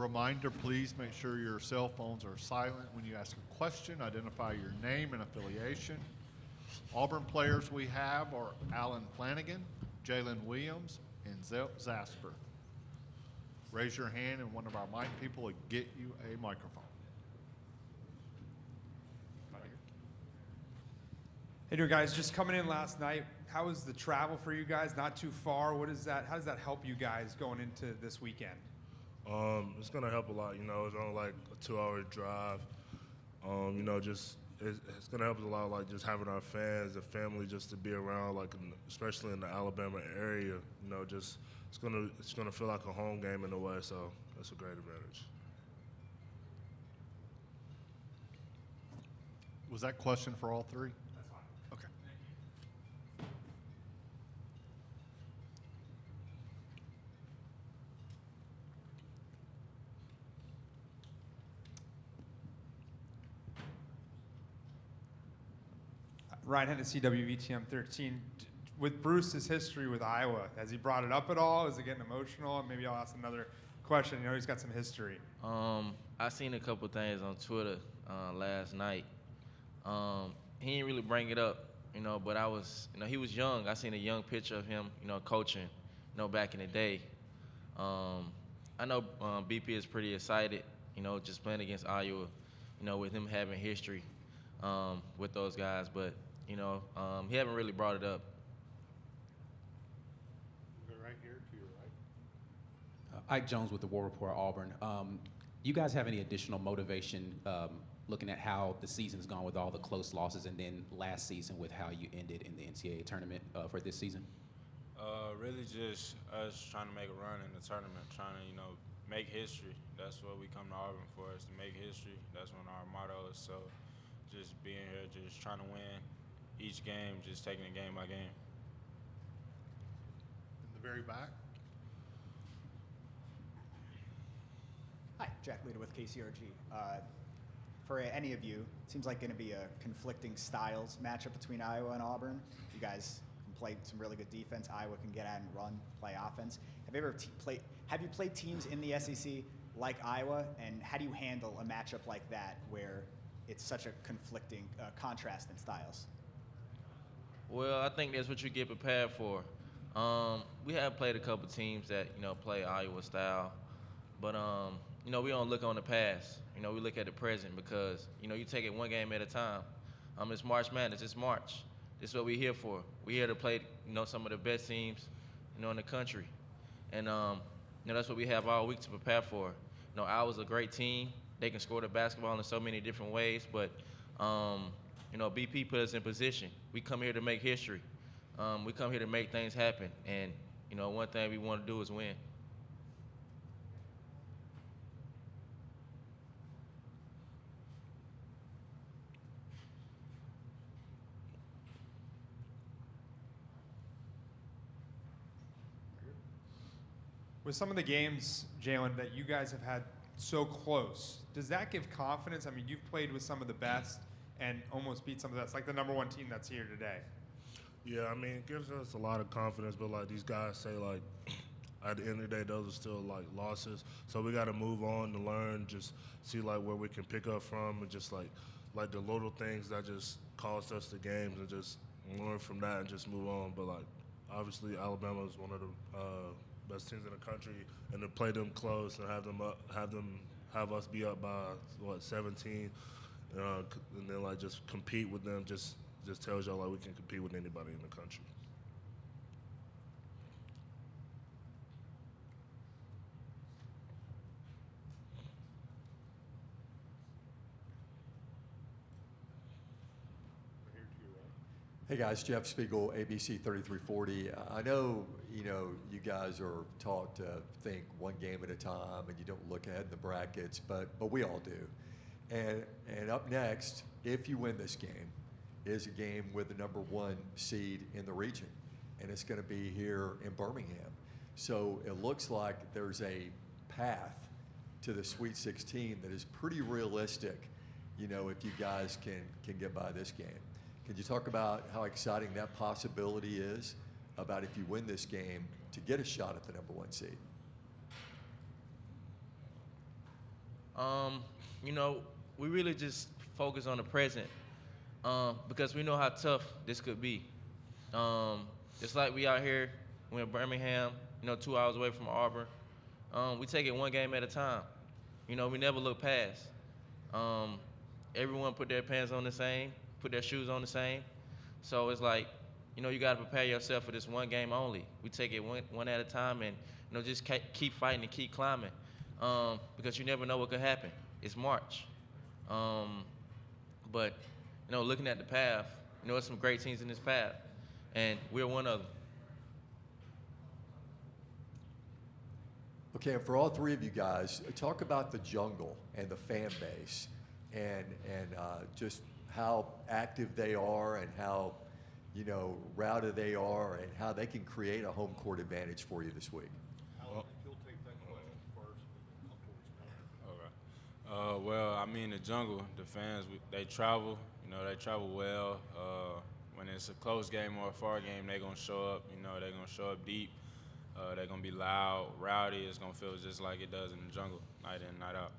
Reminder, please make sure your cell phones are silent when you ask a question. Identify your name and affiliation. Auburn players we have are Alan Flanagan, Jalen Williams, and Zasper. Raise your hand and one of our mic people will get you a microphone. Right here. Hey there, guys. Just coming in last night. How was the travel for you guys? Not too far. How does that help you guys going into this weekend? It's gonna help a lot. You know, it's only like a 2-hour drive. You know, just it's gonna help us a lot. Like just having our fans, the family, just to be around. Like especially in the Alabama area. You know, just it's gonna feel like a home game in a way. So that's a great advantage. Was that question for all three? That's fine. Okay. Ryan Hennessy, WVTM 13. With Bruce's history with Iowa, has he brought it up at all? Is it getting emotional? Maybe I'll ask another question. You know, he's got some history. I seen a couple things on Twitter last night. He didn't really bring it up, you know, but he was young. I seen a young picture of him, you know, coaching, you know, back in the day. I know BP is pretty excited, you know, just playing against Iowa, you know, with him having history with those guys, but, you know, he haven't really brought it up. We'll go right here to your right. Ike Jones with the War Report, Auburn. You guys have any additional motivation looking at how the season's gone with all the close losses, and then last season with how you ended in the NCAA tournament for this season? Really just us trying to make a run in the tournament, trying to, you know, make history. That's what we come to Auburn for, is to make history. That's what our motto is. So just being here, just trying to win each game, just taking it game by game. In the very back. Hi, Jack Lita with KCRG. For any of you, it seems like going to be a conflicting styles matchup between Iowa and Auburn. You guys can play some really good defense. Iowa can get out and run, play offense. Have you ever played teams in the SEC like Iowa, and how do you handle a matchup like that where it's such a conflicting contrast in styles? Well, I think that's what you get prepared for. We have played a couple teams that, you know, play Iowa style, but you know, we don't look on the past. You know, we look at the present because, you know, you take it one game at a time. It's March Madness. It's March. This is what we're here for. We're here to play, you know, some of the best teams, you know, in the country. And, you know, that's what we have all week to prepare for. You know, Iowa's a great team. They can score the basketball in so many different ways, but, you know, BP put us in position. We come here to make history. We come here to make things happen. And, you know, one thing we want to do is win. With some of the games, Jalen, that you guys have had so close, does that give confidence? I mean, you've played with some of the best and almost beat some of the best, like the #1 team that's here today. Yeah, I mean, it gives us a lot of confidence, but like these guys say, like, at the end of the day, those are still like losses. So we got to move on to learn, just see like where we can pick up from, and just like the little things that just cost us the games, and just learn from that and just move on. But like, obviously, Alabama is one of the best teams in the country, and to play them close and have us be up by 17, and then like just compete with them just tells y'all like we can compete with anybody in the country. Hey guys, Jeff Spiegel, ABC 3340. I know, you guys are taught to think one game at a time and you don't look ahead in the brackets, but we all do. And up next, if you win this game, is a game with the #1 seed in the region, and it's going to be here in Birmingham. So it looks like there's a path to the Sweet 16 that is pretty realistic, if you guys can get by this game. Could you talk about how exciting that possibility is, about if you win this game, to get a shot at the #1 seed? Well, I think that's what you get prepared for. Iowa's a great team. They can score the basketball in so many different ways, but, you know, one thing we want to do is win. Could you talk about how exciting that possibility is, about if you win this game, to get a shot at the #1 seed? You know, we really just focus on the present because we know how tough this could be. Just like we out here, we're in Birmingham, 2 hours away from Auburn. We take it one game at a time. We never look past. Everyone put their pants on the same, put their shoes on the same. So it's like, you got to prepare yourself for this one game only. We take it one at a time and, just keep fighting and keep climbing because you never know what could happen. It's March. But, looking at the path, there's some great teams in this path, and we're one of them. Okay, and for all three of you guys, talk about the jungle and the fan base and just how active they are and how, routed they are and how they can create a home court advantage for you this week. You'll take that question first. Okay. Well, I mean, the jungle, the fans, they travel. They travel well. When it's a close game or a far game, they're going to show up. They're going to show up deep. They're going to be loud, rowdy. It's going to feel just like it does in the jungle, night in, night out.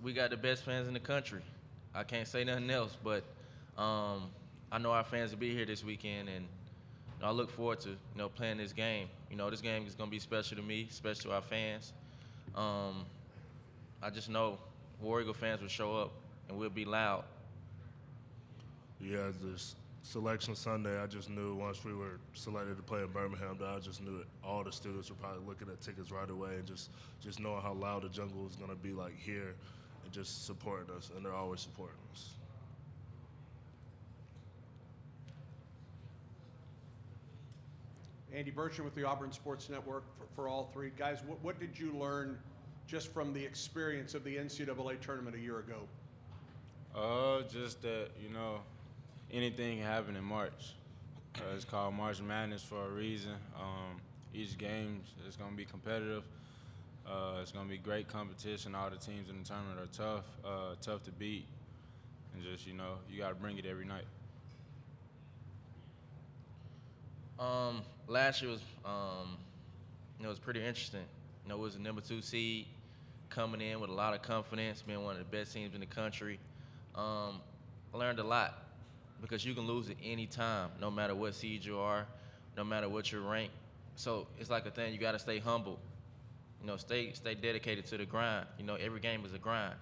We got the best fans in the country. I can't say nothing else, but I know our fans will be here this weekend, and I look forward to playing this game. This game is going to be special to me, special to our fans. I just know War Eagle fans will show up, and we'll be loud. Yeah, this selection Sunday, I just knew once we were selected to play in Birmingham that I just knew that all the students were probably looking at tickets right away and just knowing how loud the jungle is going to be like here and just supporting us, and they're always supporting us. Andy Burcham with the Auburn Sports Network for all three. Guys, what did you learn just from the experience of the NCAA tournament a year ago? Just that, anything can happen in March. It's called March Madness for a reason. Each game is going to be competitive. It's going to be great competition. All the teams in the tournament are tough to beat. And just, you got to bring it every night. Last year was, it was pretty interesting. It was a number 2 seed coming in with a lot of confidence, being one of the best teams in the country. I learned a lot because you can lose at any time, no matter what seed you are, no matter what your rank. So it's like a thing, you got to stay humble. Stay dedicated to the grind. Every game is a grind.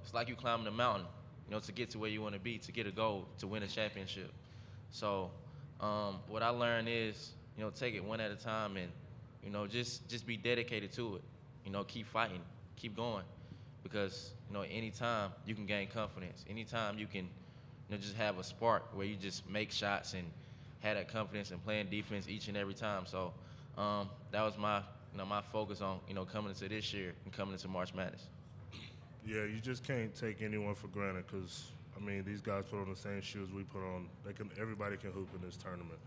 It's like you climbing a mountain, to get to where you want to be, to get a goal, to win a championship. So what I learned is, take it one at a time and, just be dedicated to it. Keep fighting, keep going, because any time you can gain confidence. Anytime you can, just have a spark where you just make shots and have that confidence and playing defense each and every time. So that was my my focus on coming into this year and coming into March Madness. Yeah, you just can't take anyone for granted because, these guys put on the same shoes we put on. Everybody can hoop in this tournament.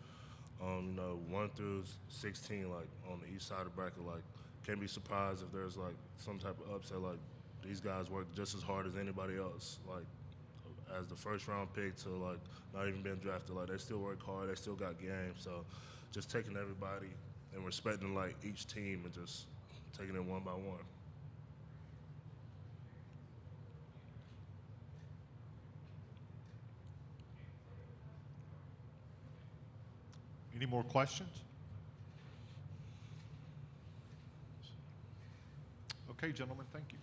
1 through 16, like on the east side of the bracket, like can't be surprised if there's like some type of upset. Like these guys work just as hard as anybody else. Like as the first round pick to like not even being drafted, like they still work hard. They still got game. So just taking everybody and respecting like each team and just taking it one by one. Any more questions? Okay, gentlemen, thank you.